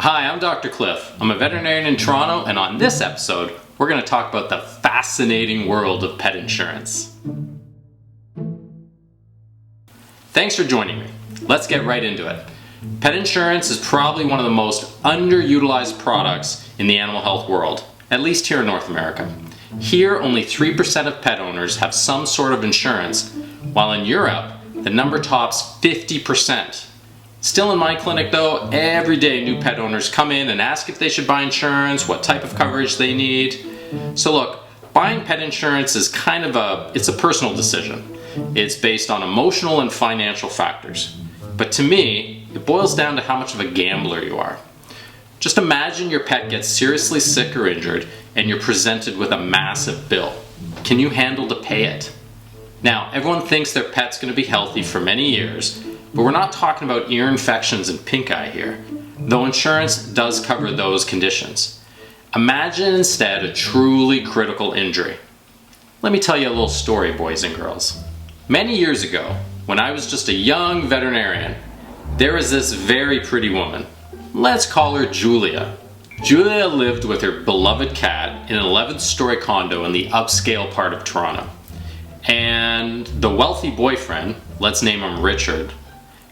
Hi, I'm Dr. Cliff. I'm a veterinarian in Toronto, and on this episode, we're going to talk about the fascinating world of pet insurance. Thanks for joining me. Let's get right into it. Pet insurance is probably one of the most underutilized products in the animal health world, at least here in North America. Here, only 3% of pet owners have some sort of insurance, while in Europe, the number tops 50%. Still in my clinic though, every day new pet owners come in and ask if they should buy insurance, what type of coverage they need. So look, buying pet insurance is it's a personal decision. It's based on emotional and financial factors. But to me, it boils down to how much of a gambler you are. Just imagine your pet gets seriously sick or injured and you're presented with a massive bill. Can you handle to pay it? Now, everyone thinks their pet's going to be healthy for many years, but we're not talking about ear infections and pink eye here, though insurance does cover those conditions. Imagine instead a truly critical injury. Let me tell you a little story, boys and girls. Many years ago, when I was just a young veterinarian, there was this very pretty woman. Let's call her Julia. Julia lived with her beloved cat in an 11th story condo in the upscale part of Toronto. And the wealthy boyfriend, let's name him Richard,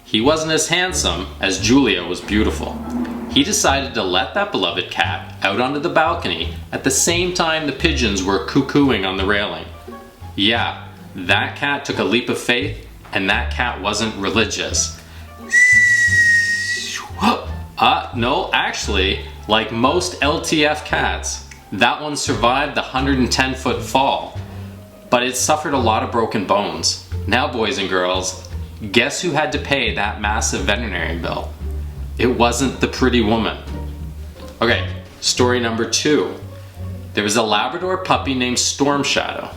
he wasn't as handsome as Julia was beautiful. He decided to let that beloved cat out onto the balcony at the same time the pigeons were cuckooing on the railing. Yeah, that cat took a leap of faith, and that cat wasn't religious. No, actually, like most LTF cats, that one survived the 110-foot fall, but it suffered a lot of broken bones. Now, boys and girls, guess who had to pay that massive veterinarian bill? It wasn't the pretty woman. Okay, story number 2. There was a Labrador puppy named Storm Shadow.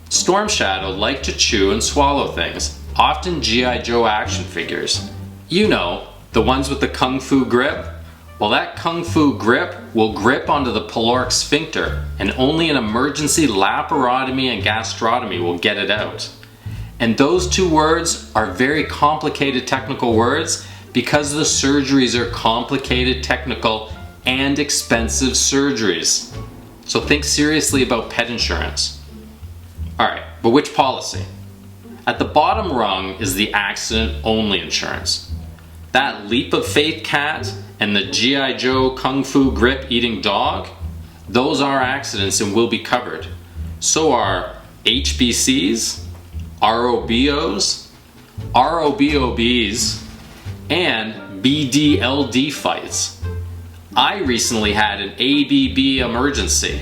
Storm Shadow liked to chew and swallow things, often G.I. Joe action figures. You know, the ones with the kung fu grip? Well, that kung fu grip will grip onto the pyloric sphincter, and only an emergency laparotomy and gastrotomy will get it out. And those two words are very complicated technical words because the surgeries are complicated, technical, and expensive surgeries. So think seriously about pet insurance. Alright, but which policy? At the bottom rung is the accident-only insurance. That leap of faith cat and the G.I. Joe kung fu grip eating dog, those are accidents and will be covered. So are HBCs, ROBOs, ROBOBs, and BDLD fights. I recently had an ABB emergency.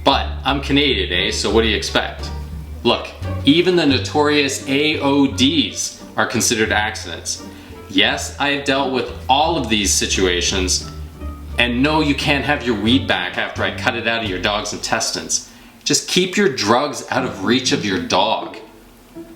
But I'm Canadian, so what do you expect? Look, even the notorious AODs are considered accidents. Yes, I have dealt with all of these situations, and no, you can't have your weed back after I cut it out of your dog's intestines. Just keep your drugs out of reach of your dog.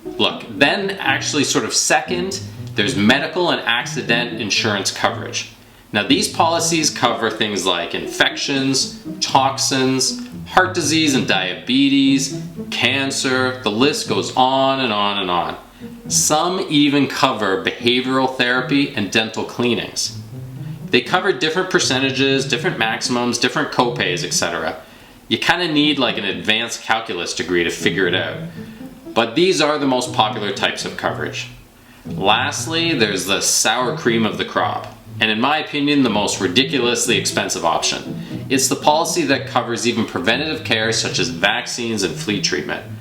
Look, then actually sort of second, there's medical and accident insurance coverage. Now these policies cover things like infections, toxins, heart disease and diabetes, cancer, the list goes on and on and on. Some even cover behavioral therapy and dental cleanings. They cover different percentages, different maximums, different copays, etc. You kind of need like an advanced calculus degree to figure it out. But these are the most popular types of coverage. Lastly, there's the sour cream of the crop, and in my opinion, the most ridiculously expensive option. It's the policy that covers even preventative care such as vaccines and flea treatment.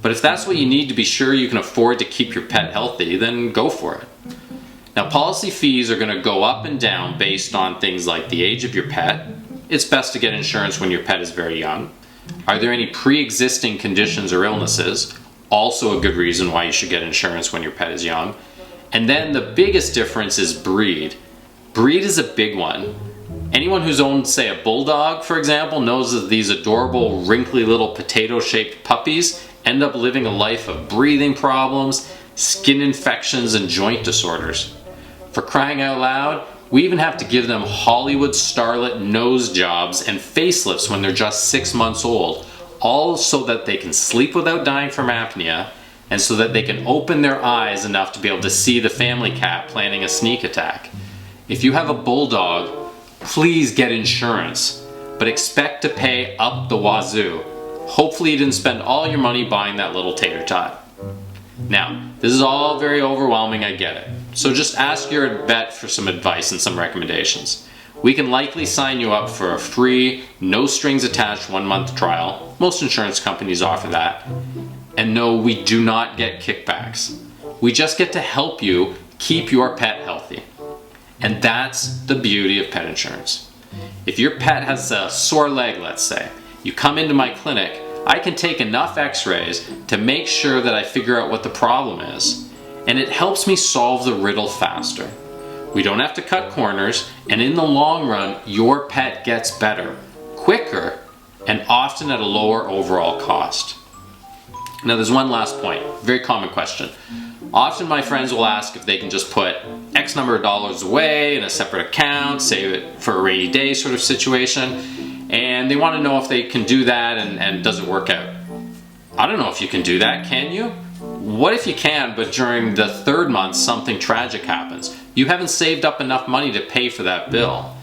But if that's what you need to be sure you can afford to keep your pet healthy, then go for it. Now, policy fees are going to go up and down based on things like the age of your pet. It's best to get insurance when your pet is very young. Are there any pre-existing conditions or illnesses? Also a good reason why you should get insurance when your pet is young. And then the biggest difference is breed. Breed is a big one. Anyone who's owned, say, a Bulldog, for example, knows that these adorable, wrinkly little potato-shaped puppies end up living a life of breathing problems, skin infections, and joint disorders. For crying out loud, we even have to give them Hollywood starlet nose jobs and facelifts when they're just 6 months old, all so that they can sleep without dying from apnea, and so that they can open their eyes enough to be able to see the family cat planning a sneak attack. If you have a Bulldog, please get insurance, but expect to pay up the wazoo. Hopefully you didn't spend all your money buying that little tater tot. Now, this is all very overwhelming, I get it. So just ask your vet for some advice and some recommendations. We can likely sign you up for a free, no strings attached 1-month trial. Most insurance companies offer that. And no, we do not get kickbacks. We just get to help you keep your pet healthy. And that's the beauty of pet insurance. If your pet has a sore leg, let's say, you come into my clinic, I can take enough x-rays to make sure that I figure out what the problem is. And it helps me solve the riddle faster. We don't have to cut corners, and in the long run, your pet gets better, quicker, and often at a lower overall cost. Now there's one last point, very common question. Often my friends will ask if they can just put X number of dollars away in a separate account, save it for a rainy day sort of situation, and they want to know if they can do that and does it work out. I don't know if you can do that, can you? What if you can, but during the 3rd month something tragic happens? You haven't saved up enough money to pay for that bill.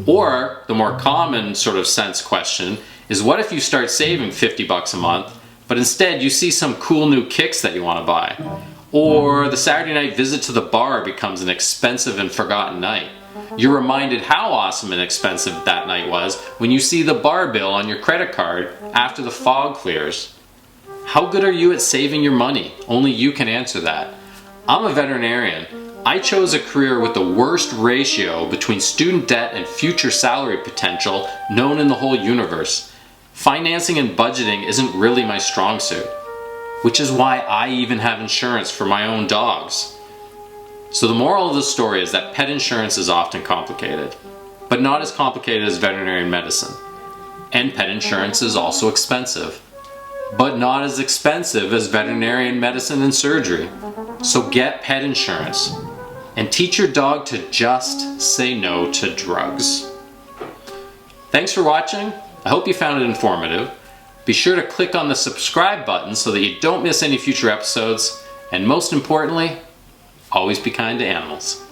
Or the more common sort of sense question is, what if you start saving $50 a month, but instead you see some cool new kicks that you want to buy? Or the Saturday night visit to the bar becomes an expensive and forgotten night. You're reminded how awesome and expensive that night was when you see the bar bill on your credit card after the fog clears. How good are you at saving your money? Only you can answer that. I'm a veterinarian. I chose a career with the worst ratio between student debt and future salary potential known in the whole universe. Financing and budgeting isn't really my strong suit, which is why I even have insurance for my own dogs. So the moral of the story is that pet insurance is often complicated, but not as complicated as veterinary medicine. And pet insurance is also expensive, but not as expensive as veterinarian medicine and surgery. So get pet insurance and teach your dog to just say no to drugs. Thanks for watching. I hope you found it informative. Be sure to click on the subscribe button so that you don't miss any future episodes. And most importantly, always be kind to animals.